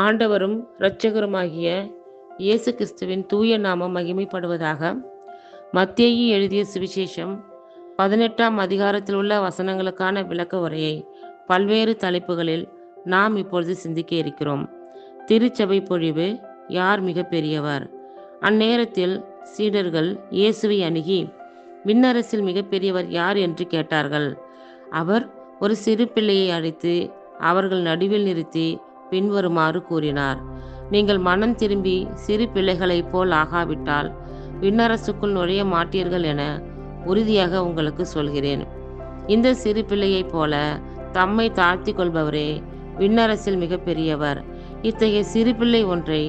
ஆண்டவரும் இரட்சகருமாகிய இயேசு கிறிஸ்துவின் தூய நாமம் மகிமைப்படுவதாக. மத்தேயு எழுதிய சுவிசேஷம் 18ஆம் அதிகாரத்தில் உள்ள வசனங்களுக்கான விளக்க உரையை பல்வேறு தலைப்புகளில் நாம் இப்பொழுது சிந்திக்க இருக்கிறோம். திருச்சபை பொழிவு, யார் மிக பெரியவர்? அந்நேரத்தில் சீடர்கள் இயேசுவை அணுகி, விண்ணரசில் மிகப்பெரியவர் யார் என்று கேட்டார்கள். அவர் ஒரு சிறு பிள்ளையை அழைத்து அவர்கள் நடுவில் நிறுத்தி பின்வருமாறு கூறினார்: நீங்கள் மனம் திரும்பி சிறு பிள்ளைகளைப் போல் ஆகாவிட்டால் விண்ணரசுக்குள் நுழைய மாட்டீர்கள் என உறுதியாக உங்களுக்கு சொல்கிறேன். இந்த சிறு பிள்ளையைப் போல தம்மை தாழ்த்தி கொள்பவரே விண்ணரசில் மிக பெரியவர். இத்தகைய சிறு பிள்ளை ஒன்றை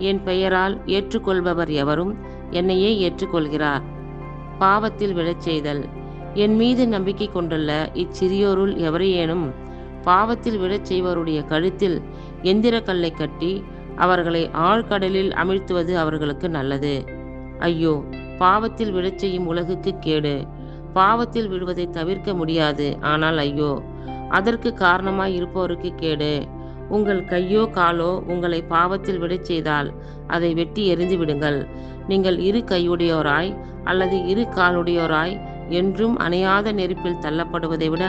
என் பெயரால் ஏற்றுக்கொள்பவர் எவரும் என்னையே ஏற்றுக்கொள்கிறார். பாவத்தில் விழச் செய்தல். என் மீது நம்பிக்கை கொண்டுள்ள இச்சிறியோருள் எவரையேனும் பாவத்தில் விழச் செய்வருடைய கழுத்தில் எந்திர கல்லை கட்டி அவர்களை ஆழ்கடலில் அமிழ்த்துவது அவர்களுக்கு நல்லது. ஐயோ, பாவத்தில் விழச் செய்யும் உலகுக்கு கேடு. பாவத்தில் விழுவதை தவிர்க்க முடியாது, ஆனால் ஐயோ, அதற்கு காரணமாய் இருப்பவருக்கு கேடு. உங்கள் கையோ காலோ உங்களை பாவத்தில் விழச் செய்தால் அதை வெட்டி எறிந்து விடுங்கள். நீங்கள் இரு கையுடையோராய் அல்லது இரு காலுடையோராய் என்றும் அணையாத நெருப்பில் தள்ளப்படுவதை விட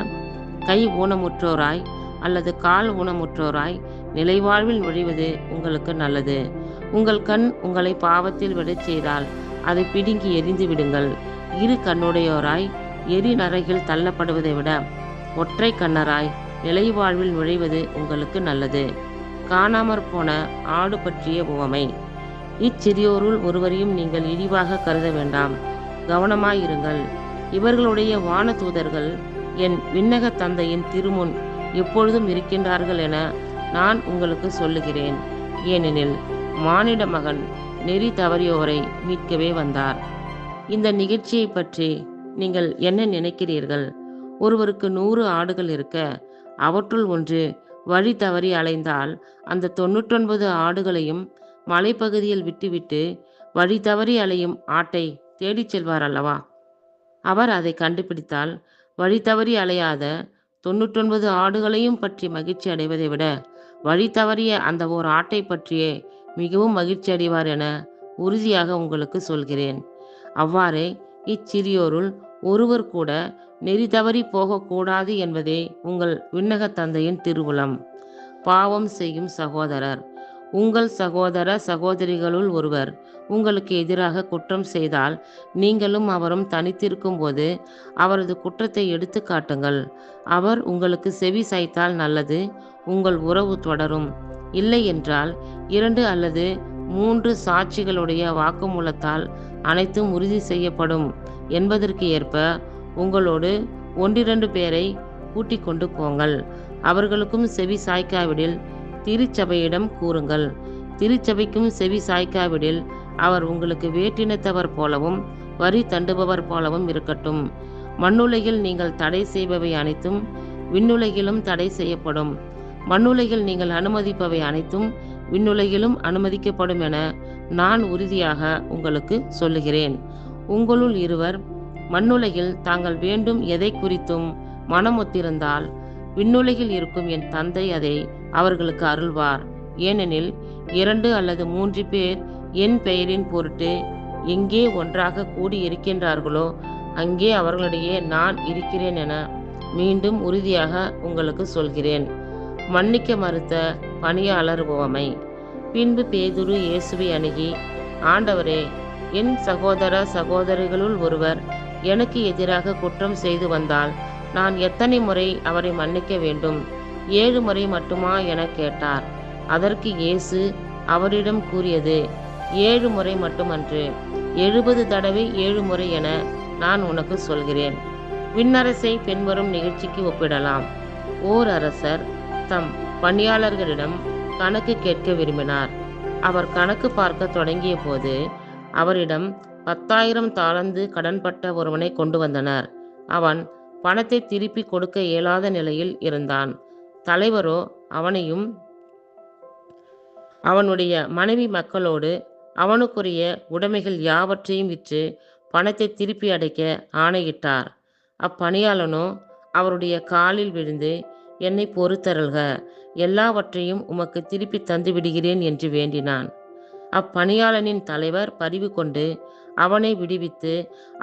கை ஊனமுற்றோராய் அல்லது கால் ஊனமுற்றோராய் நிலைவாழ்வில் நுழைவது உங்களுக்கு நல்லது. உங்கள் கண் உங்களை பாவத்தில் விடச் செய்தால் அதை பிடுங்கி எறிந்து விடுங்கள். இரு கண்ணுடையோராய் எரி நரகில் தள்ளப்படுவதை விட ஒற்றை கண்ணராய் நிலைவாழ்வில் நுழைவது உங்களுக்கு நல்லது. காணாமற் போன ஆடு பற்றிய உவமை. இச்சிறியோருள் ஒருவரையும் நீங்கள் இழிவாக கருத வேண்டாம். கவனமாயிருங்கள். இவர்களுடைய வானதூதர்கள் என் விண்ணக தந்தையின் திருமுன் எப்பொழுதும் இருக்கின்றார்கள் என நான் உங்களுக்கு சொல்லுகிறேன். ஏனெனில் மானிட மகன் நெறி தவறியோரை மீட்கவே வந்தார். இந்த நிகழ்ச்சியை பற்றி நீங்கள் என்ன நினைக்கிறீர்கள்? ஒருவருக்கு 100 ஆடுகள் இருக்க அவற்றுள் ஒன்று வழி தவறி அலைந்தால் அந்த 99 ஆடுகளையும் மலைப்பகுதியில் விட்டுவிட்டு வழி தவறி அலையும் ஆட்டை தேடிச் செல்வார் அல்லவா? அவர் அதை கண்டுபிடித்தால் வழி தவறி அலையாத 99 ஆடுகளையும் பற்றி மகிழ்ச்சி அடைவதை விட வழி தவறிய அந்த ஓர் ஆட்டை பற்றியே மிகவும் மகிழ்ச்சி அடைவார் என உறுதியாக உங்களுக்கு சொல்கிறேன். அவ்வாறே இச்சிறியோருள் ஒருவர் கூட நெறி தவறி போகக்கூடாது என்பதே உங்கள் விண்ணக தந்தையின் திருவுளம். பாவம் செய்யும் சகோதரர். உங்கள் சகோதர சகோதரிகளுள் ஒருவர் உங்களுக்கு எதிராக குற்றம் செய்தால் நீங்களும் அவரும் தனித்திருக்கும் போது அவரது குற்றத்தை எடுத்து காட்டுங்கள். அவர் உங்களுக்கு செவி சாய்த்தால் நல்லது, உங்கள் உறவு தொடரும். இல்லை என்றால் 2 அல்லது 3 சாட்சிகளுடைய வாக்குமூலத்தால் அனைத்தும் உறுதி செய்யப்படும் என்பதற்கு ஏற்ப உங்களோடு 1-2 பேரை கூட்டிக் கொண்டு போங்கள். அவர்களுக்கும் செவி சாய்க்காவிடில் திருச்சபையிடம் கூறுங்கள். திருச்சபைக்கும் செவி சாய்க்காவிடில் அவர் உங்களுக்கு வேற்றினத்தவர் போலவும் வரி தண்டுபவர் போலவும் இருக்கட்டும். மண்ணுலகில் நீங்கள் தடை செய்பவை அனைத்தும் விண்ணுலகிலும் தடை செய்யப்படும். மண்ணுலகில் நீங்கள் அனுமதிப்பவை அனைத்தும் விண்ணுலகிலும் அனுமதிக்கப்படும் என நான் உறுதியாக உங்களுக்கு சொல்லுகிறேன். உங்களுள் இருவர் மண்ணுலகில் தாங்கள் வேண்டும் எதை குறித்தும் மனமொத்திருந்தால் விண்ணுலகில் இருக்கும் என் தந்தை அதை அவர்களுக்கு அருள்வார். ஏனெனில் 2 அல்லது 3 பேர் என் பெயரின் பொருட்டு எங்கே ஒன்றாக கூடி இருக்கின்றார்களோ அங்கே அவர்களிடையே நான் இருக்கிறேன் என மீண்டும் உறுதியாக உங்களுக்கு சொல்கிறேன். மன்னிக்க மறுத்த பணியாளர் உவமை. பின்பு பேதுரு இயேசுவை அணுகி, ஆண்டவரே, என் சகோதர சகோதரிகளுள் ஒருவர் எனக்கு எதிராக குற்றம் செய்து வந்தால் நான் எத்தனை முறை அவரை மன்னிக்க வேண்டும்? 7 முறை மட்டுமா என கேட்டார். அதற்கு இயேசு அவரிடம் கூறியது, 7 முறை மட்டுமன்று, 70 தடவை 7 முறை என நான் உனக்கு சொல்கிறேன். விண்ணரசை பின்வரும் நிகழ்ச்சிக்கு ஒப்பிடலாம். ஓர் அரசர் தம் பணியாளர்களிடம் கணக்கு கேட்க விரும்பினார். அவர் கணக்கு பார்க்க தொடங்கிய போது அவரிடம் 10,000 தாலந்து கடன்பட்ட ஒருவனை கொண்டு வந்தனர். அவன் பணத்தை திருப்பி கொடுக்க இயலாத நிலையில் இருந்தான். தலைவரோ அவனையும் அவனுடைய மனைவி மக்களோடு அவனுக்குரிய உடைமைகள் யாவற்றையும் விற்று பணத்தை திருப்பி அடைக்க ஆணையிட்டார். அப்பணியாளனோ அவருடைய காலில் விழுந்து, என்னை பொறுத்தருள்க, எல்லாவற்றையும் உமக்கு திருப்பி தந்து விடுகிறேன் என்று வேண்டினான். அப்பணியாளனின் தலைவர் பரிவு கொண்டு அவனை விடுவித்து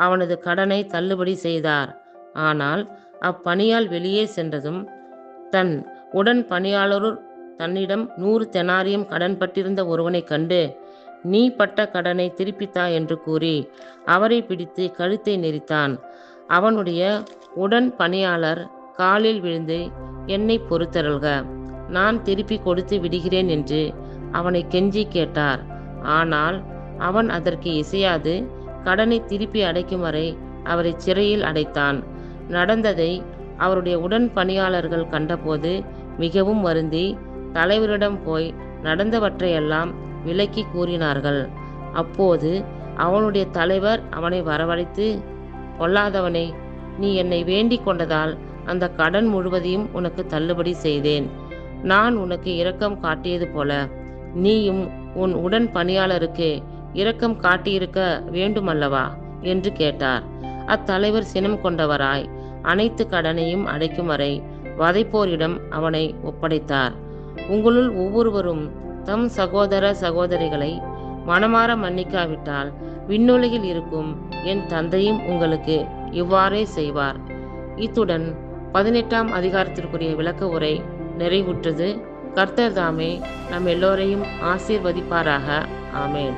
அவனது கடனை தள்ளுபடி செய்தார். ஆனால் அப்பணியாள் வெளியே சென்றதும் தன் உடன் பணியாளருள் தன்னிடம் 100 தெனாரியம் கடன்பட்டிருந்த ஒருவனைக் கண்டு, நீ பட்ட கடனை திருப்பித்தா என்று கூறி அவரை பிடித்து கழுத்தை நெரித்தான். அவனுடைய உடன் பணியாளர் காலில் விழுந்து, என்னை பொறுத்தருள்க, நான் திருப்பி கொடுத்து விடுகிறேன் என்று அவனை கெஞ்சி கேட்டார். ஆனால் அவன் அதற்கு இசையாது கடனை திருப்பி அடைக்கும் வரை அவரை சிறையில் அடைத்தான். நடந்ததை அவருடைய உடன் பணியாளர்கள் கண்டபோது மிகவும் வருந்தி தலைவரிடம் போய் நடந்தவற்றையெல்லாம் விளக்கி கூறினார்கள். அப்போது அவனுடைய தலைவர் அவனை வரவழைத்து, பொல்லாதவனே, நீ என்னை வேண்டிக் கொண்டதால் அந்த கடன் முழுவதையும் உனக்கு தள்ளுபடி செய்தேன். நான் உனக்கு இரக்கம் காட்டியது போல நீயும் உன் உடன் பணியாளருக்கு இரக்கம் காட்டியிருக்க வேண்டுமல்லவா என்று கேட்டார். அத்தலைவர் சினம் கொண்டவராய் அனைத்து கடனையும் அடைக்கும் வரை வதைப்போரிடம் அவனை ஒப்படைத்தார். உங்களுள் ஒவ்வொருவரும் தம் சகோதர சகோதரிகளை மனமாற மன்னிக்காவிட்டால் விண்ணுலகில் இருக்கும் என் தந்தையும் உங்களுக்கு இவ்வாறே செய்வார். இத்துடன் 18ஆம் அதிகாரத்திற்குரிய விளக்க உரை நிறைவுற்றது. கர்த்தர் தாமே நம் எல்லோரையும் ஆசீர்வதிப்பாராக. ஆமேன்.